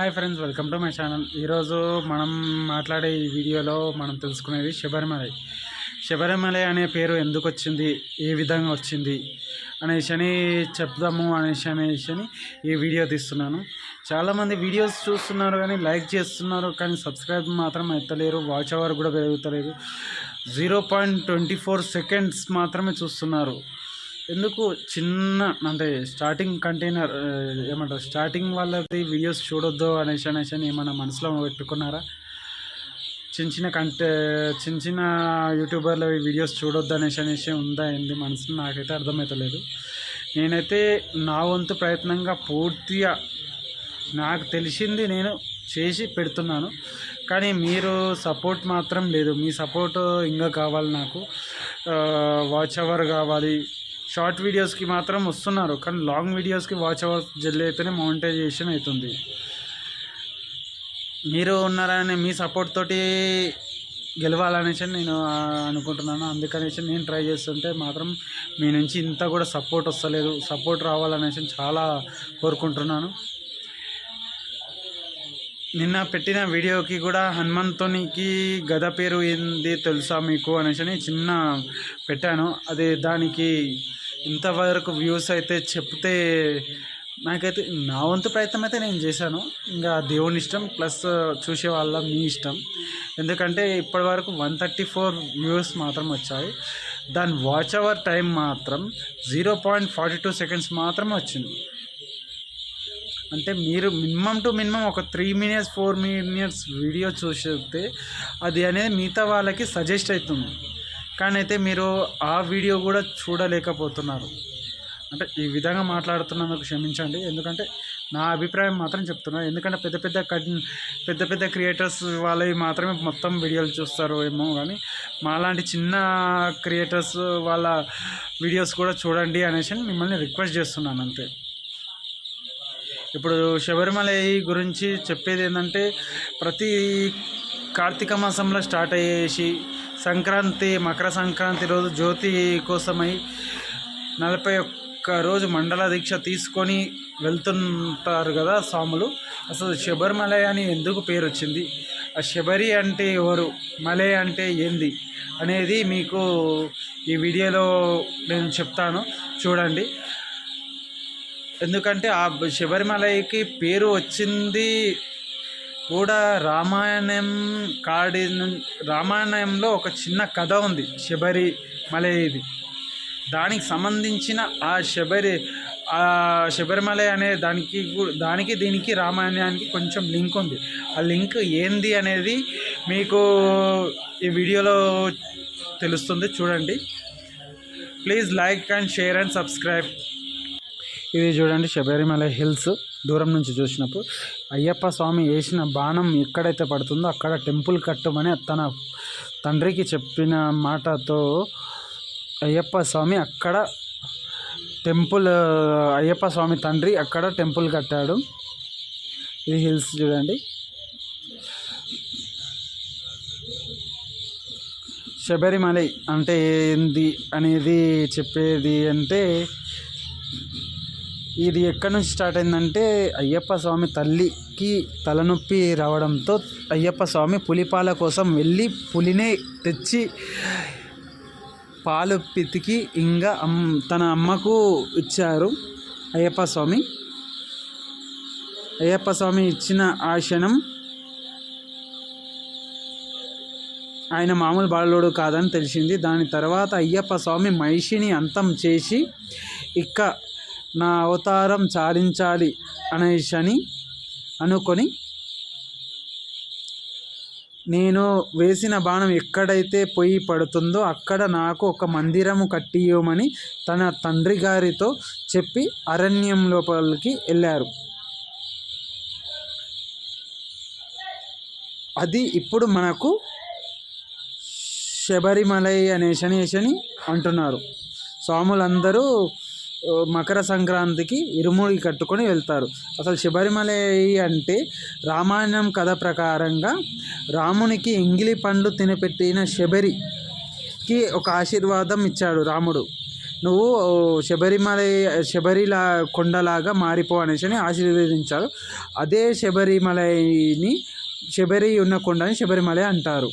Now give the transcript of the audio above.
Hi friends, welcome to my channel. ఈరోజు మనం మాట్లాడే ఈ వీడియోలో మనం తెలుసుకునేది శబరిమలై అనే పేరు ఎందుకు వచ్చింది, ఏ విధంగా వచ్చింది అనేసి చెప్దాము అనేసి ఈ వీడియో తీస్తున్నాను. చాలామంది వీడియోస్ చూస్తున్నారు కానీ లైక్ చేస్తున్నారు, కానీ సబ్స్క్రైబ్ మాత్రం ఎత్తలేరు. వాచ్ అవర్ కూడా పెరుగుతలేదు. 0.24 సెకండ్స్ మాత్రమే చూస్తున్నారు. ఎందుకు చిన్న అంటే స్టార్టింగ్ కంటైనర్ ఏమంటారు, స్టార్టింగ్ వాళ్ళది వీడియోస్ చూడొద్దు అనేసి ఏమన్నా మనసులో పెట్టుకున్నారా? చిన్న చిన్న యూట్యూబర్ల వీడియోస్ చూడొద్దు అనేసి ఉందా ఏంది మనసులో? నాకైతే అర్థమవుతలేదు. నేనైతే నా వంతు ప్రయత్నంగా పూర్తిగా నాకు తెలిసింది నేను చేసి పెడుతున్నాను. కానీ మీరు సపోర్ట్ మాత్రం లేదు. మీ సపోర్ట్ ఇంకా కావాలి నాకు. వాచ్ అవర్ కావాలి. షార్ట్ వీడియోస్కి మాత్రం వస్తున్నారు, కానీ లాంగ్ వీడియోస్కి వాచ్ అవర్ జల్లి అయితేనే మానిటైజేషన్ అవుతుంది. మీరు ఉన్నారని మీ సపోర్ట్ తోటి గెలవాలనేసి నేను అనుకుంటున్నాను. అందుకనేసి నేను ట్రై చేస్తుంటే మాత్రం మీ నుంచి ఇంత కూడా సపోర్ట్ వస్తలేదు. సపోర్ట్ రావాలనేసి చాలా కోరుకుంటున్నాను. నిన్న పెట్టిన వీడియోకి కూడా హనుమంతునికి గద పేరు ఏంది తెలుసా మీకు అనేసి చిన్న పెట్టాను. అది దానికి ఇంతవరకు వ్యూస్ అయితే చెప్తే నాకైతే నా వంతు ప్రయత్నం అయితే నేను చేశాను. ఇంకా దేవుని ఇష్టం, ప్లస్ చూసే వాళ్ళ మీ ఇష్టం. ఎందుకంటే ఇప్పటి వరకు 134 వ్యూస్ మాత్రం వచ్చాయి. దాని వాచ్ అవర్ టైం మాత్రం 0.42 సెకండ్స్ మాత్రమే వచ్చింది. అంటే మీరు మినిమం టు మినిమం ఒక 3 మినిట్స్ 4 మినిట్స్ వీడియో చూస్తే అది అనేది మిగతా వాళ్ళకి సజెస్ట్ అవుతుంది. కానీ అయితే మీరు ఆ వీడియో కూడా చూడలేకపోతున్నారు. అంటే ఈ విధంగా మాట్లాడుతున్నందుకు క్షమించండి. ఎందుకంటే నా అభిప్రాయం మాత్రం చెప్తున్నాను. ఎందుకంటే పెద్ద పెద్ద క్రియేటర్స్ వాళ్ళవి మాత్రమే మొత్తం వీడియోలు చూస్తారు ఏమో, కానీ మాలాంటి చిన్న క్రియేటర్స్ వాళ్ళ వీడియోస్ కూడా చూడండి అనేసి మిమ్మల్ని రిక్వెస్ట్ చేస్తున్నాను అంతే. ఇప్పుడు శబరిమలై గురించి చెప్పేది ఏంటంటే, ప్రతి కార్తీక మాసంలో స్టార్ట్ అయ్యేసి మకర సంక్రాంతి రోజు జ్యోతి కోసమై 41 రోజు మండల దీక్ష తీసుకొని వెళ్తుంటారు కదా స్వాములు. అసలు శబరిమలై అని ఎందుకు పేరు వచ్చింది, ఆ శబరి అంటే ఎవరు, మలై అంటే ఏంది అనేది మీకు ఈ వీడియోలో నేను చెప్తాను, చూడండి. ఎందుకంటే ఆ శబరిమలైకి పేరు వచ్చింది కూడా రామాయణంలో ఒక చిన్న కథ ఉంది శబరిమలైది. దానికి సంబంధించిన ఆ శబరిమలై అనే దానికి దీనికి రామాయణానికి కొంచెం లింక్ ఉంది. ఆ లింక్ ఏంది అనేది మీకు ఈ వీడియోలో తెలుస్తుంది, చూడండి. Please like and share and subscribe. ఇది చూడండి శబరిమలై హిల్స్. దూరం నుంచి చూసినప్పుడు అయ్యప్ప స్వామి వేసిన బాణం ఎక్కడైతే పడుతుందో అక్కడ టెంపుల్ కట్టమని తన తండ్రికి చెప్పిన మాటతో అయ్యప్ప స్వామి తండ్రి అక్కడ టెంపుల్ కట్టాడు. ఇది హిల్స్ చూడండి. శబరిమలై అంటే ఏంది అనేది చెప్పేది అంటే, ఇది ఎక్కడి నుంచి స్టార్ట్ అయిందంటే, అయ్యప్ప స్వామి తల్లికి తలనొప్పి రావడంతో అయ్యప్ప స్వామి పులిపాల కోసం వెళ్ళి పులినే తెచ్చి పాలు పితికి ఇంకా తన అమ్మకు ఇచ్చారు. అయ్యప్ప స్వామి ఇచ్చిన ఆ క్షణం ఆయన మామూలు బాలుడు కాదని తెలిసింది. దాని తర్వాత అయ్యప్ప స్వామి మహిషిని అంతం చేసి ఇక నా అవతారం చాలించాలి అనేసి అనుకొని, నేను వేసిన బాణం ఎక్కడైతే పొయ్యి పడుతుందో అక్కడ నాకు ఒక మందిరము కట్టియమని తన తండ్రి గారితో చెప్పి అరణ్యం లోపలికి వెళ్ళారు. అది ఇప్పుడు మనకు శబరిమలై అనేసి అంటున్నారు. స్వాములందరూ మకర సంక్రాంతికి ఇరుముడి కట్టుకొని వెళ్తారు. అసలు శబరిమలై అంటే రామాయణం కథ ప్రకారంగా రామునికి ఎంగిలి పండ్లు తినపెట్టిన శబరికి ఒక ఆశీర్వాదం ఇచ్చాడు రాముడు. నువ్వు శబరిలా కొండలాగా మారిపో అనేసి ఆశీర్వదించారు. అదే శబరిమలని శబరి ఉన్న కొండని శబరిమల అంటారు.